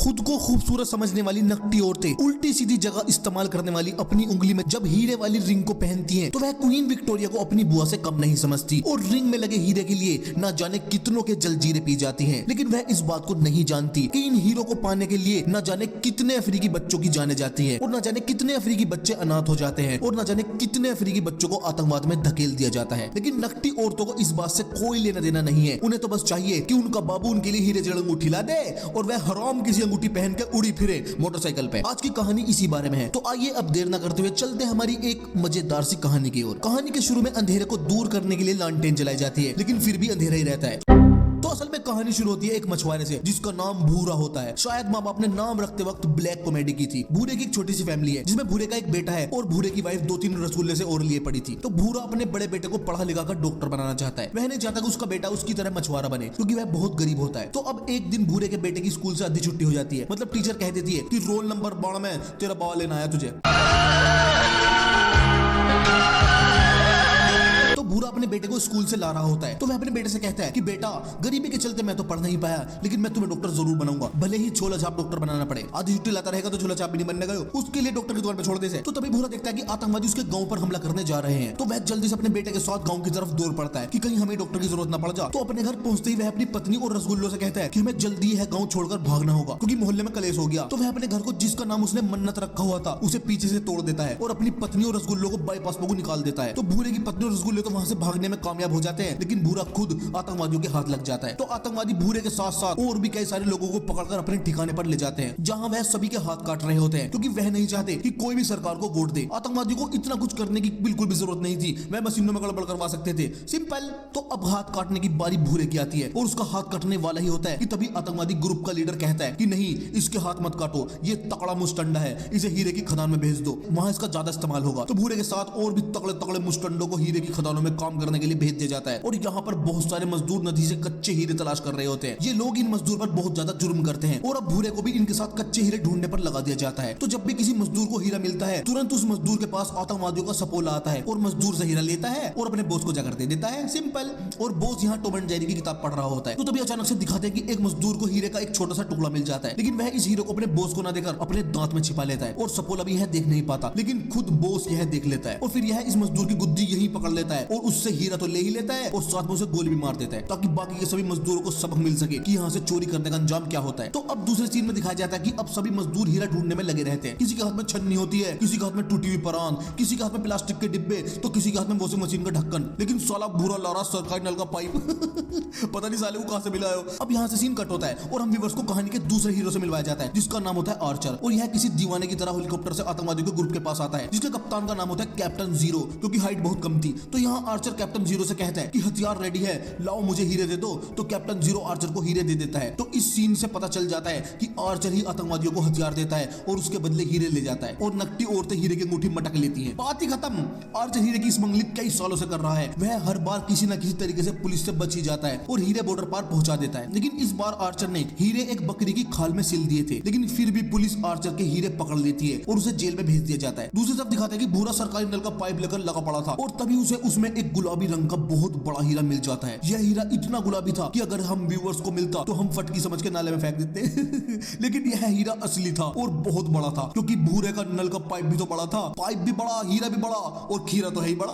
खुद को खूबसूरत समझने वाली नकटी औरतें उल्टी सीधी जगह इस्तेमाल करने वाली अपनी उंगली में जब हीरे वाली रिंग को पहनती हैं, तो वह क्वीन विक्टोरिया को अपनी बुआ से कम नहीं समझती और रिंग में लगे हीरे के लिए न जाने कितनों के जलजीरे पी जाती हैं। लेकिन वह इस बात को नहीं जानती कि इन हीरो को पाने के लिए न जाने कितने अफ्रीकी बच्चों की जाने जाती है और न जाने कितने अफ्रीकी बच्चे अनाथ हो जाते हैं और न जाने कितने अफ्रीकी बच्चों को आतंकवाद में धकेल दिया जाता है। लेकिन नकटी औरतों को इस बात से कोई लेना देना नहीं है। उन्हें तो बस चाहिए कि उनका बाबू उनके लिए हीरे जड़ अंगूठी ला दे और वह हराम किसी अंगूठी पहन के उड़ी फिरे मोटरसाइकिल पे। आज की कहानी इसी बारे में है, तो आइए अब देर न करते हुए चलते हमारी एक मजेदार सी कहानी की ओर। कहानी के शुरू में अंधेरे को दूर करने के लिए लालटेन जलाई जाती है, लेकिन फिर भी अंधेरा ही रहता है। तो असल में कहानी शुरू होती है एक मछुआरे से जिसका नाम भूरा होता है। शायद माँ बाप ने नाम रखते वक्त ब्लैक कॉमेडी की थी। भूरे की एक छोटी सी फैमिली है जिसमें भूरे का एक बेटा है और भूरे की वाइफ 2-3 रसगुल्ले से और लिए पड़ी थी। तो भूरा अपने बड़े बेटे को पढ़ा लिखा कर डॉक्टर बनाना चाहता है। वह नहीं चाहता कि उसका बेटा उसकी तरह मछुआरा बने क्योंकि वह बहुत गरीब होता है। तो अब एक दिन भूरे के बेटे की स्कूल से आधी छुट्टी हो जाती है। मतलब टीचर कह देती है कि रोल नंबर 12 में तेरा बाबा लेना आया तुझे। भूरा अपने बेटे को स्कूल से ला रहा होता है, तो वह अपने बेटे से कहता है कि बेटा, गरीबी के चलते मैं तो पढ़ नहीं पाया, लेकिन मैं तुम्हें डॉक्टर जरूर बनाऊंगा, भले ही छोला छाप डॉक्टर बनाना पड़े। आधी छुट्टी लाता रहेगा तो छोला छाप भी नहीं बनने गए, उसके लिए डॉक्टर की दुकान पे छोड़ दे से। तो तभी भूरा देखता है कि आतंकवादी उसके गांव पर हमला करने जा रहे हैं। तो वह जल्दी से अपने बेटे के साथ गांव की तरफ दौड़ पड़ता है कि कहीं हमें डॉक्टर की जरूरत न पड़ जाए। तो अपने घर पहुंचते ही वह अपनी पत्नी और रसगुल्लों से कहता है कि हमें जल्दी है गाँव छोड़कर भागना होगा क्योंकि मोहल्ले में कलेश हो गया। तो वह अपने घर को जिसका नाम उसने मन्नत रखा हुआ था उसे पीछे से तोड़ देता है और अपनी पत्नी और रसगुल्लों को बाईपास पर निकाल देता है। तो भूरे की पत्नी और रसगुल्ले तो वहां से भागने में कामयाब हो जाते हैं, लेकिन भूरा खुद आतंकवादियों के हाथ लग जाता है। तो आतंकवादी भूरे के साथ साथ और भी कई सारे लोगों को पकड़कर अपने ठिकाने पर ले जाते हैं जहां वह सभी के हाथ काट रहे होते हैं क्योंकि वह नहीं चाहते कि कोई भी सरकार को वोट दे। आतंकवादियों को इतना कुछ करने की बिल्कुल भी जरूरत नहीं थी, वह मशीनों में गड़बड़ करवा सकते थे, सिंपल। तो अब हाथ काटने की बारी भूरे की आती है और उसका हाथ कटने वाला ही होता है कि तभी आतंकवादी ग्रुप का लीडर कहता है कि नहीं, इसके हाथ मत काटो, ये तगड़ा मुस्टंडा है, इसे हीरे की खदान में भेज दो, वहां इसका ज्यादा इस्तेमाल होगा। तो भूरे के साथ और भी तगड़े तगड़े मुस्टंडों को हीरे की खदानों में काम करने के लिए भेज दिया जाता है और यहाँ पर बहुत सारे मजदूर नदी से कच्चे हीरे तलाश कर रहे होते हैं। ये लोग इन मजदूर पर बहुत ज्यादा जुर्म करते हैं और अब भूरे को भी इनके साथ कच्चे हीरे ढूंढने पर लगा दिया जाता है। तो जब भी किसी मजदूर को हीरा मिलता है, तुरंत उस मजदूर के पास आतंकवादियों का सपोला आता है और मजदूर से हीरा लेता है और अपने बॉस को जाकर दे देता है, सिंपल। और बॉस यहाँ टॉम एंड जेरी की किताब पढ़ रहा होता है। तो तभी अचानक से दिखाते हैं कि एक मजदूर को हीरे का एक छोटा सा टुकड़ा मिल जाता है, लेकिन वह इस हीरे को अपने बॉस को ना देकर अपने दांत में छिपा लेता है और सपोला भी यह देख नहीं पाता, लेकिन खुद बॉस यह देख लेता है और फिर यह इस मजदूर की गुद्दी यही पकड़ लेता है और उससे हीरा तो ले ही लेता है और साथ में उसे गोली भी मार देता है ताकि बाकी के सभी मजदूरों को सबक मिल सके कि यहाँ से चोरी करने का अंजाम क्या होता है। तो अब दूसरे सीन में दिखाया जाता है कि अब सभी मजदूर हीरा ढूंढने में लगे रहते हैं। किसी के हाथ में छन्नी होती है, किसी के हाथ में टूटी हुई परान, किसी के हाथ में प्लास्टिक के डिब्बे, तो किसी के हाथ में वॉशिंग मशीन का ढक्कन, लेकिन साला भूरा ला रहा सरकारी नल का पाइप। पता नहीं साले को कहां से मिला है। अब यहाँ से सीन कट होता है और हम व्यूअर्स को कहानी के दूसरे हीरो से मिलवाया जाता है जिसका नाम होता है आर्चर। और यह किसी दीवाने की तरह हेलीकॉप्टर से आतंकवादियों के ग्रुप के पास आता है जिसके कप्तान का नाम होता है कैप्टन जीरो, क्योंकि हाइट बहुत कम थी। तो यहाँ आर्चर कैप्टन जीरो से कहता है कि हथियार रेडी है, लाओ मुझे हीरे दे दो। तो कैप्टन जीरो आर्चर को हीरे दे देता है। तो इस सीन से पता चल जाता है कि आर्चर ही आतंकवादियों को हथियार देता है और उसके बदले हीरे ले जाता है और नकटी औरतें हीरे की अंगूठी मटक लेती हैं। बात ही खत्म। आर्चर हीरे की स्मगलिंग कई सालों से कर रहा है। वह हर बार किसी न किसी तरीके से पुलिस से बच ही जाता है और हीरे बॉर्डर पार पहुंचा देता है। लेकिन इस बार आर्चर ने हीरे एक बकरी की खाल में सिल दिए थे, लेकिन फिर भी पुलिस आर्चर के हीरे पकड़ लेती है और उसे जेल में भेज दिया जाता है। दूसरी तरफ दिखाता है कि भूरा सरकारी नल का पाइप लेकर लगा पड़ा था और तभी उसे उसमें एक गुलाबी रंग का बहुत बड़ा हीरा मिल जाता है। यह हीरा इतना गुलाबी था कि अगर हम व्यूअर्स को मिलता तो हम फटकी समझ के नाले में फेंक देते। लेकिन यह हीरा असली था और बहुत बड़ा था क्योंकि भूरे का नल का पाइप भी तो बड़ा था, पाइप भी बड़ा, हीरा भी बड़ा और खीरा तो है ही बड़ा।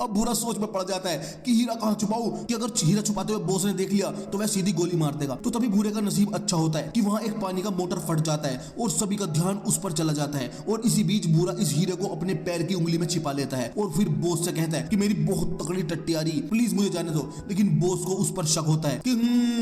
अब भूरा सोच में पड़ जाता है कि हीरा कहां छुपाऊं कि अगर हीरा छुपाते हुए बॉस ने देख लिया तो वह सीधी गोली मार देगा। तो तभी भूरे का नसीब अच्छा होता है कि वहां एक पानी का मोटर फट जाता है और सभी का ध्यान उस पर चला जाता है और इसी बीच भूरा इस हीरे को अपने पैर की उंगली में छिपा लेता है और फिर बॉस से कहता है कि मेरी बहुत तगड़ी टट्टी आ रही, प्लीज मुझे जाने दो। लेकिन बॉस को उस पर शक होता है कि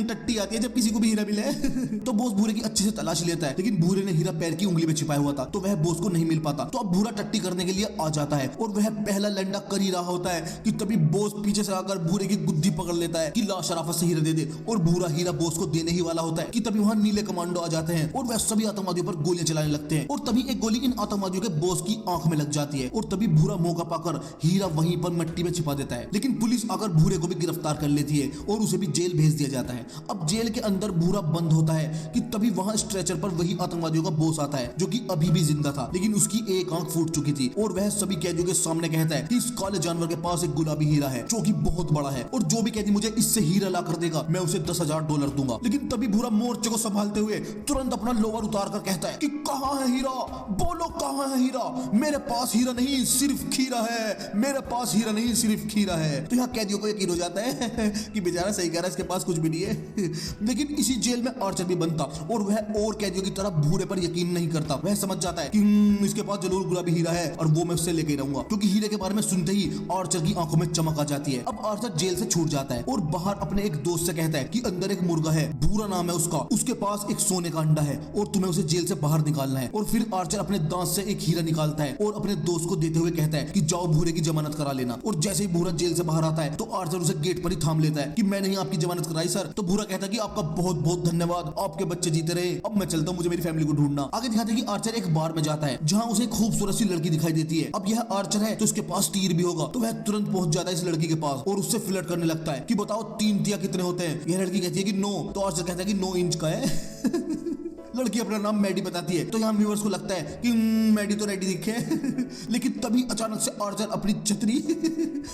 टट्टी आती है जब किसी को भी हीरा मिले। तो बॉस भूरे की अच्छे से तलाश लेता है, लेकिन भूरे ने हीरा पैर की उंगली में छिपाया हुआ था तो वह बॉस को नहीं मिल पाता। तो अब भूरा टट्टी करने के लिए आ जाता है और वह पहला लंडा कर ही रहा होता है कि तभी बॉस पीछे से आकर भूरे की गुद्दी पकड़ लेता है कि ला शराफत से हीरा दे दे और भूरा हीरा बॉस को देने ही वाला होता है कि तभी वहां नीले कमांडो आ जाते हैं और वह सभी आतंकवादियों पर गोलियां चलाने लगते हैं और तभी एक गोली इन आतंकवादियों के बॉस की आंख में लग जाती है और तभी भूरा मौका पाकर हीरा वहीं पर मिट्टी में छिपा देता है। लेकिन पुलिस आकर भूरे को भी गिरफ्तार कर लेती है और उसे भी जेल भेज दिया जाता है। अब जेल के अंदर भूरा बंद होता है कि तभी वहां स्ट्रेचर पर वही आतंकवादियों का बॉस आता है जो कि अभी भी जिंदा था, लेकिन उसकी एक आंख फूट चुकी थी और वह सभी कैदियों के सामने कहता है कि इस काले जानवर के पास एक गुलाबी हीरा है जो कि बहुत बड़ा है और जो भी कैदी मुझे इससे हीरा ला कर देगा मैं उसे $10,000 दूंगा। लेकिन तभी भूरा मोर्चे को संभालते हुए तुरंत अपना लोवर उतार कर कहता है कि कहाँ है हीरा, बोलो कहाँ है हीरा, मेरे पास हीरा नहीं सिर्फ खीरा है, मेरे पास हीरा नहीं सिर्फ खीरा है। तो यहाँ कैदियों को यकीन हो जाता है कि बेचारा सही कह रहा है, इसके पास कुछ भी नहीं है। लेकिन इसी जेल में आर्चर भी बनता और वह और कैदियों की तरह भूरे पर यकीन नहीं करता। वह समझ जाता है कि इसके पास जरूर गुलाबी हीरा है और वो मैं उससे लेके रहूंगा, क्योंकि हीरे के बारे में सुनते ही आर्चर की आंखों में चमक आ जाती है। अब आर्चर जेल से छूट जाता है और बाहर अपने एक दोस्त से कहता है कि अंदर एक मुर्गा है, भूरा नाम है उसका, उसके पास एक सोने का अंडा है और तुम्हें उसे जेल से बाहर निकालना है। और फिर आर्चर अपने दांत से एक हीरा निकालता है और अपने दोस्त को देते हुए कहता है कि जाओ भूरे की जमानत करा लेना। और जैसे ही भूरा जेल से बाहर आता है तो आर्चर उसे गेट पर ही थाम लेता है कि मैं नहीं आपकी जमानत कराई सर। तो भूरा कहता है कि आपका बहुत बहुत धन्यवाद, आपके बच्चे जीते रहे, अब मैं चलता हूँ, मुझे मेरी फैमिली को ढूंढना। आगे दिखाते हैं कि आर्चर एक बार में जाता है जहाँ उसे एक खूबसूरत सी लड़की दिखाई देती है। अब यह आर्चर है तो उसके पास तीर भी होगा, तो वह तुरंत पहुंच जाता है इस लड़की के पास और उससे फ्लर्ट करने लगता है कि बताओ 3 तिया कितने होते हैं। यह लड़की कहती है कि 9, तो आर्चर कहता है कि 9 इंच का है। लड़की अपना नाम मैडी बताती है, तो यहाँ व्यूअर्स को लगता है कि मैडी तो रेडी दिखे। लेकिन तभी अचानक से आर्चर अपनी छतरी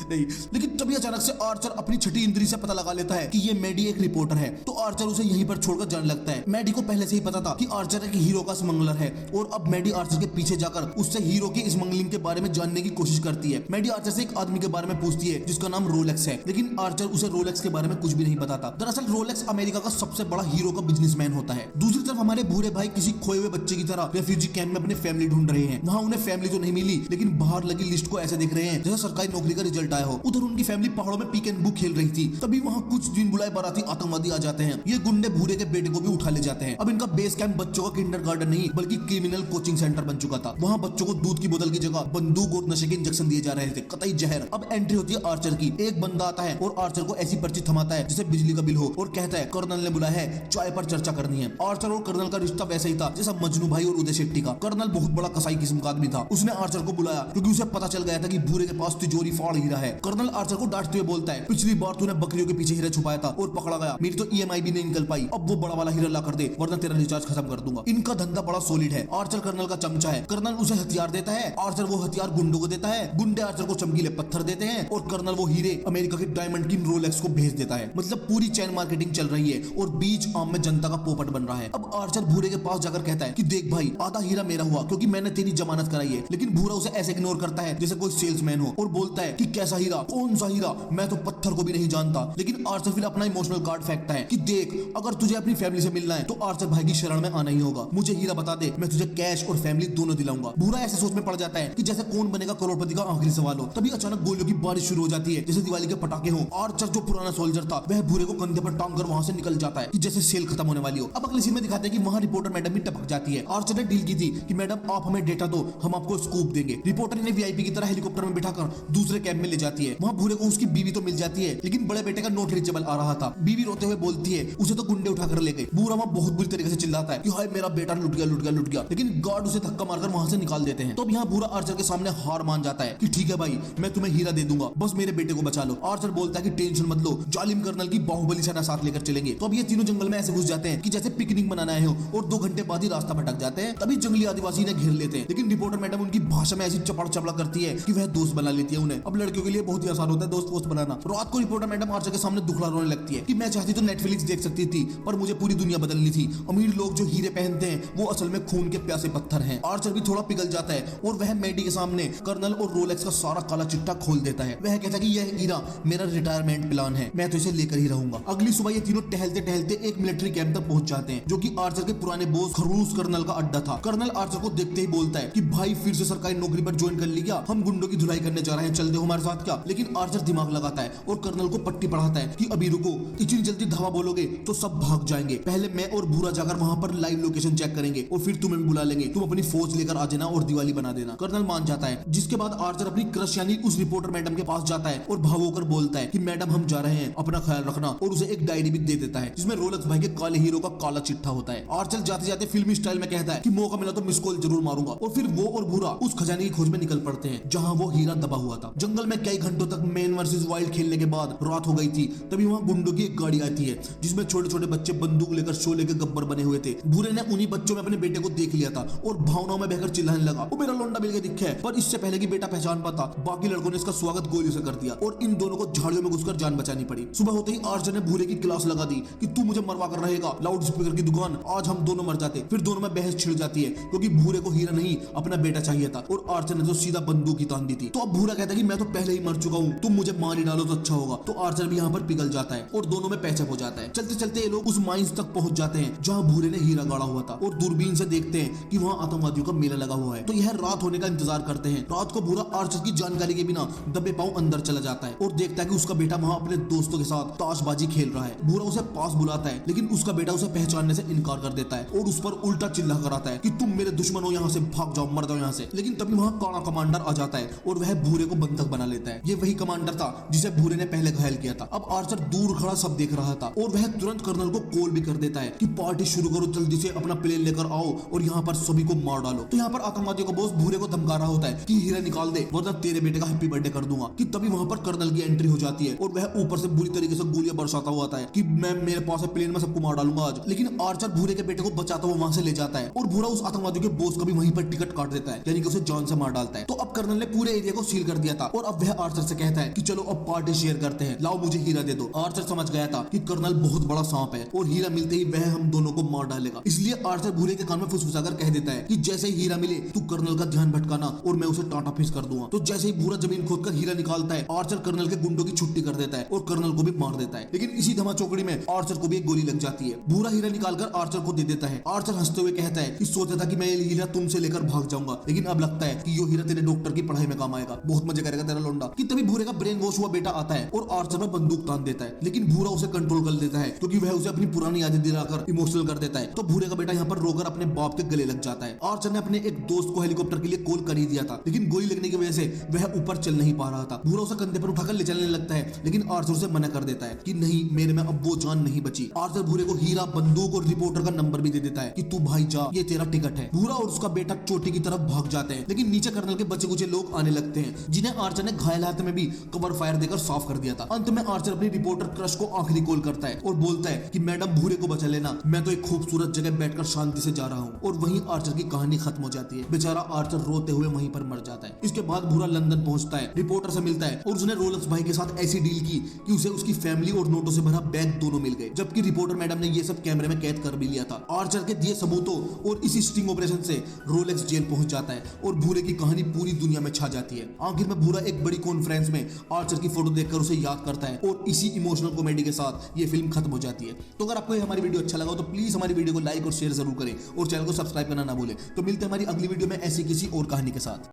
नहीं, लेकिन तभी अचानक से आर्चर अपनी छठी इंद्री से पता लगा लेता है कि ये मैडी एक रिपोर्टर है। तो आर्चर उसे यहीं पर छोड़कर जाने लगता है। मैडी को पहले से ही पता था कि आर्चर एक हीरो का स्मगलर है और अब मैडी आर्चर के पीछे जाकर उससे हीरो की स्मगलिंग के बारे में जानने की कोशिश करती है। मैडी आर्चर से एक आदमी के बारे में पूछती है जिसका नाम रोलेक्स है, लेकिन आर्चर उसे रोलेक्स के बारे में कुछ भी नहीं बताता। दरअसल रोलेक्स अमेरिका का सबसे बड़ा हीरो का बिजनेसमैन होता है। दूसरी तरफ हमारे भूरे भाई किसी खोए हुए बच्चे की तरह रेफ्यूजी कैंप में अपनी फैमिली ढूंढ रहे हैं। वहाँ उन्हें फैमिली तो नहीं मिली, लेकिन बाहर लगी लिस्ट को ऐसे देख रहे हैं जैसे सरकारी नौकरी का रिजल्ट आया हो। उधर उनकी फैमिली पहाड़ों में पीक एंड बुक खेल रही थी। तभी वहाँ कुछ दिन बुलाए बाराती आतंकवादी आ जाते हैं। ये गुंडे भूरे के बेटे को भी उठा ले जाते हैं। अब इनका बेस कैंप बच्चों का किंडरगार्टन नहीं बल्कि क्रिमिनल कोचिंग सेंटर बन चुका था। वहाँ बच्चों को दूध की बोतल की जगह बंदूक और नशे के इंजेक्शन दिए जा रहे थे, कतई जहर। अब एंट्री होती है आर्चर की। एक बंदा आता है और आर्चर को ऐसी पर्ची थमाता है जैसे बिजली का बिल हो और कहता है कर्नल ने बुलाया है, चाय पर चर्चा करनी है। आर्चर और कर्नल का रिश्ता वैसा ही था जैसा मजनू भाई और उदय शेट्टी का। कर्नल बहुत बड़ा कसाई किस्म का आदमी था। उसने आर्चर को बुलाया क्योंकि उसे पता चल गया था कि भूरे के पास तिजोरी फाड़ हीरा है। कर्नल आर्चर को डांटते हुए बोलता है, पिछली बार तूने बकरियों के पीछे हीरा छुपाया था और पकड़ा गया, मेरी तो EMI भी नहीं निकल पाई, अब वो बड़ा वाला हीरा ला कर दे वरना तेरा रिचार्ज खत्म कर दूंगा। इनका धंधा बड़ा सॉलिड है। आर्चर कर्नल का चमचा है। कर्नल उसे हथियार देता है, आर्चर वो हथियार गुंडों को देता है, गुंडे आर्चर को चमकीले पत्थर देते हैं और कर्नल वो हीरे अमेरिका के डायमंड किंग रोलेक्स को भेज देता है। मतलब पूरी चैन मार्केटिंग चल रही है और बीच आम में जनता का पोपट बन रहा है। अब आर्चर भूरे के पास जाकर कहता है कि देख भाई, आधा हीरा मेरा हुआ क्योंकि मैंने तेरी जमानत कराई है। लेकिन भूरा उसे ऐसे इग्नोर करता है जैसे कोई सेल्समैन हो और बोलता है कि कैसा हीरा, कौन सा हीरा, मैं तो पत्थर को भी नहीं जानता। लेकिन आर्चर फिर अपना इमोशनल कार्ड फेंकता है कि देख, अगर तुझे अपनी फैमिली से मिलना है तो आर्चर भाई की शरण में आना ही होगा। मुझे हीरा बता दे, मैं तुझे कैश और फैमिली दोनों दिलाऊंगा। भूरा ऐसे सोच में पड़ जाता है कि जैसे कौन बनेगा करोड़पति का आखिरी सवाल हो। तभी अचानक गोलियों की बारिश शुरू हो जाती है जैसे दिवाली के पटाखे हो। आर्चर जो पुराना सोल्जर था वह भूरे को कंधे पर टांग कर वहां से निकल जाता है कि जैसे सेल खत्म होने वाली हो। अब अगले सीन में दिखाते हैं कि वहां रिपोर्टर मैडम भी टपक जाती है। आर्चर ने डील की थी कि मैडम आप हमें डेटा दो, हम आपको स्कूप देंगे। रिपोर्टर ने VIP की तरह हेलीकॉप्टर में बिठाकर दूसरे कैंप में ले जाती है। वहां भूरे को उसकी बीवी तो मिल जाती है, लेकिन बड़े बेटे का नोट रीचेबल आ रहा था। बीवी रोते हुए बोलती है उसे तो गुंडे उठाकर ले गए। भूरा वहां बहुत बुरी तरीके से चिल्लाता है कि हाय मेरा बेटा लुट गया लुट गया लुट गया, लेकिन गार्ड उसे धक्का मारकर वहां से निकाल देते हैं। तो अब यहाँ भूरा आर्चर के सामने हार मान जाता है कि ठीक है भाई, मैं तुम्हें हीरा दे दूंगा, बस मेरे बेटे को बचा लो। आर्चर बोलता है कि टेंशन मत लो, जालिम कर्नल की बाहुबली सेना साथ लेकर चलेंगे। तो अब ये तीनों जंगल में ऐसे घुस जाते हैं कि जैसे पिकनिक मनाना है हो और 2 घंटे बाद ही रास्ता भटक जाते हैं। तभी जंगली आदिवासी ने घेर लेते हैं, लेकिन रिपोर्टर मैडम उनकी भाषा में ऐसी चपड़ चपड़ा करती है कि वह दोस्त बना लेती है उन्हें। अब लड़कियों के लिए बहुत ही आसान होता है दोस्त वोस्त बनाना। रात को रिपोर्टर मैडम आर्चर के सामने दुखड़ा रोने लगती है कि मैं चाहती तो नेटफ्लिक्स देख सकती थी, पर मुझे पूरी दुनिया बदलनी थी। अमीर लोग जो हीरे पहनते हैं वो असल में खून के प्यासे पत्थर हैं। आर्चर भी थोड़ा पिघल जाता है और वह मैडी के सामने कर्नल और रोलेक्स का सारा काला चिट्ठा खोल देता है। वह कहता है कि यह हीरा मेरा रिटायरमेंट प्लान है, मैं तो इसे लेकर ही रहूंगा। अगली सुबह ये तीनों टहलते टहलते एक मिलिट्री कैंप तक पहुंच जाते हैं जो कि आर्चर के पुराने बॉस खरूस कर्नल का अड्डा था। कर्नल आर्चर को देखते ही बोलता है कि भाई फिर से सरकारी नौकरी पर ज्वाइन कर ली क्या, हम गुंडों की धुलाई करने जा रहे हैं, चल दे हमारे साथ क्या। लेकिन आर्चर दिमाग लगाता है और कर्नल को पट्टी पढ़ाता है कि अभी रुको, इतनी जल्दी धावा बोलोगे तो सब भाग जाएंगे, पहले मैं और भूरा जाकर वहां पर लाइव लोकेशन चेक करेंगे और फिर तुम्हें भी बुला लेंगे, तुम अपनी फौज लेकर आ जाना और दिवाली बना देना। कर्नल मान जाता है, जिसके बाद आर्चर अपनी क्रश यानी उस रिपोर्टर मैडम के पास जाता है और भाव होकर बोलता है कि मैडम हम जा रहे हैं, अपना ख्याल रखना, और उसे एक डायरी भी दे देता है जिसमें रोलेक्स भाई के काले हीरो का काला चिट्ठा होता है। आर्चर जाते जाते फिल्मी स्टाइल में कहता है कि मौका मिला तो मिस कॉल जरूर मारूंगा। और फिर वो और भूरा उस खजाने की खोज में निकल पड़ते हैं जहां वो हीरा दबा हुआ था। जंगल में कई घंटों तक मैन वर्सेस वाइल्ड खेलने के बाद रात हो गई थी। तभी वहां गुंडों की एक गाड़ी आती है जिसमें छोटे छोटे बच्चे बंदूक लेकर शोले के गब्बर बने हुए थे। भूरे ने उन्हीं बच्चों में अपने बेटे को देख लिया था और भावनाओं में बहकर चिल्लाने लगा, वो मेरा लौंडा मिल के दिखे है। पर इससे पहले कि बेटा पहचान पाता, बाकी लड़कों ने इसका स्वागत गोली से कर दिया और इन दोनों को झाड़ियों में घुसकर जान बचानी पड़ी। सुबह होते ही आर्चर ने भूरे की क्लास लगा दी कि तू मुझे मरवा कर रहेगा, लाउड स्पीकर की दुकान, आज हम दोनों मर जाते। फिर दोनों में बहस छिड़ जाती है क्योंकि भूरे को हीरा नहीं अपना बेटा चाहिए था और आर्चर ने तो सीधा बंदूक ही तान दी थी। तो अब भूरा कहता है कि मैं तो पहले ही मर चुका हूँ, तुम मुझे मार ही डालो तो अच्छा होगा। तो आर्चर भी यहाँ पर पिघल जाता है और दोनों में पैचअप हो जाता है। चलते चलते ये लोग उस माइंस तक पहुंच जाते हैं जहाँ भूरे ने हीरा गाड़ा हुआ था और दूरबीन से देखते हैं कि वहाँ आतंकवादियों का मेला लगा हुआ है। तो यह रात होने का इंतजार करते हैं। रात को भूरा आर्चर की जानकारी के बिना दबे पांव अंदर चला जाता है और देखता है कि उसका बेटा वहाँ अपने दोस्तों के साथ ताशबाजी खेल रहा है। भूरा उसे पास बुलाता है लेकिन उसका बेटा उसे पहचानने से इनकार कर देता है और उस पर उल्टा चिल्ला कर आता है कि तुम मेरे दुश्मन हो, यहाँ से भाग जाओ, मर जाओ यहाँ से। लेकिन तभी वहाँ काला कमांडर आ जाता है और वह भूरे को बंधक बना लेता है। ये वही कमांडर था जिसे भूरे ने पहले घायल किया था। अब आर्चर दूर खड़ा सब देख रहा था और वह तुरंत कर्नल को कॉल भी कर देता है कि पार्टी शुरू करो, जल्दी से अपना प्लेन लेकर आओ और यहाँ पर सभी को मार डालो। तो यहाँ पर आतंकवादियों का बॉस भूरे को धमका रहा होता है कि हीरा निकाल दे वरना तेरे बेटे का हैप्पी बर्थडे कर दूंगा। कि तभी वहाँ पर कर्नल की एंट्री हो जाती है और वह ऊपर से बुरी तरीके से गोलियां बरसाता हुआ आता है कि मैं मेरे पास है प्लेन में सबको मार डालूंगा आज। लेकिन आर्चर भूरे के बेटे को बचाता हुआ वहां से ले जाता है और भूरा उस आतंकवादियों के बॉस का भी वहीं पर टिकट काट देता है, यानी कि उसे जान से मार डालता है। तो अब कर्नल ने पूरे एरिया को सील कर दिया था और अब वह आर्चर से कहता है कि चलो अब पार्टी शेयर करते हैं, लाओ मुझे हीरा दे दो। आर्चर समझ गया था कि कर्नल बहुत बड़ा सांप है और हीरा मिलते ही वह हम दोनों को मार डालेगा। इसलिए आर्चर भूरे के कान में फुसफुसाकर कह देता है कि जैसे ही हीरा मिले तू कर्नल का ध्यान भटकाना और मैं उसे टाटा फीस कर दूंगा। तो जैसे ही भूरा जमीन खोदकर हीरा निकालता है, आर्चर कर्नल के गुंडों की छुट्टी कर देता है और कर्नल को भी मार देता है। लेकिन इसी धमाचौकड़ी में आर्चर को भी एक गोली लग जाती है। भूरा हीरा निकालकर आर्चर को दे देता है। आर्चर हंसते हुए कहता है कि सोचा था कि मैं ये हीरा तुमसे लेकर भाग जाऊंगा, लेकिन अब लगता है कि यो हीरा तेरे डॉक्टर की पढ़ाई में काम आएगा, बहुत मजे करेगा तेरा लौंडा। कि तभी भूरे का ब्रेन वॉश हुआ बेटा आता है और आर्चर पर बंदूक तान देता है, लेकिन भूरा उसे कंट्रोल कर लेता है क्योंकि वह उसे अपनी पुरानी यादें दिलाकर इमोशनल कर देता है। तो भूरे का बेटा यहाँ पर रोकर अपने बाप के गले लग जाता है। आर्चर ने अपने एक दोस्त को हेलीकॉप्टर के लिए कॉल कर ही दिया था, लेकिन गोली लगने की वजह से वह ऊपर चल नहीं पा रहा था। भूरा उसे कंधे पर उठाकर ले चलने लगता है, लेकिन आर्चर उसे मना कर देता है कि नहीं, मेरे में अब वो जान नहीं बची। आर्चर भूरे को हीरा, बंदूक और रिपोर्टर का नंबर भी दे देता है कि तू भाई जा, ये तेरा टिकट है। भूरा और उसका बेटा चोटी की तरफ भाग जाते हैं, लेकिन नीचे कर्नल के बचे कुचे लोग आने लगते हैं जिन्हें आर्चर ने घायल हाथ में भी कवर फायर देकर साफ कर दिया था। अंत में आर्चर अपनी रिपोर्टर क्रश को आखिरी कॉल करता है और बोलता है कि मैडम भूरे को बचा लेना, मैं तो एक खूबसूरत जगह बैठकर शांति से जा रहा हूँ। और वहीं आर्चर की कहानी खत्म हो जाती है। बेचारा आर्चर रोते हुए वहीं पर मर जाता है। इसके बाद भूरा लंदन पहुंचता है, रिपोर्टर से मिलता है और उसने रोलेक्स भाई के साथ ऐसी डील की कि उसे उसकी फैमिली और नोटों से भरा बैग दोनों मिल गए, जबकि रिपोर्टर मैडम ने ये सब कैमरे में कैद कर भी लिया था। आर्चर के दिए सबूतों और इसी स्टिंग ऑपरेशन से रोलेक्स जेल पहुंच जाता है और भूरे की कहानी पूरी दुनिया में छा जाती है। आखिर में भूरा एक बड़ी कॉन्फ्रेंस में आर्चर की फोटो देखकर उसे याद करता है और इसी इमोशनल कॉमेडी के साथ ये फिल्म खत्म हो जाती है। तो अगर आपको हमारी वीडियो अच्छा लगा तो प्लीज हमारी वीडियो को लाइक और शेयर जरूर करें और चैनल को सब्सक्राइब करना ना भूलें। तो मिलते हैं हमारी अगली वीडियो में ऐसी किसी और कहानी के साथ।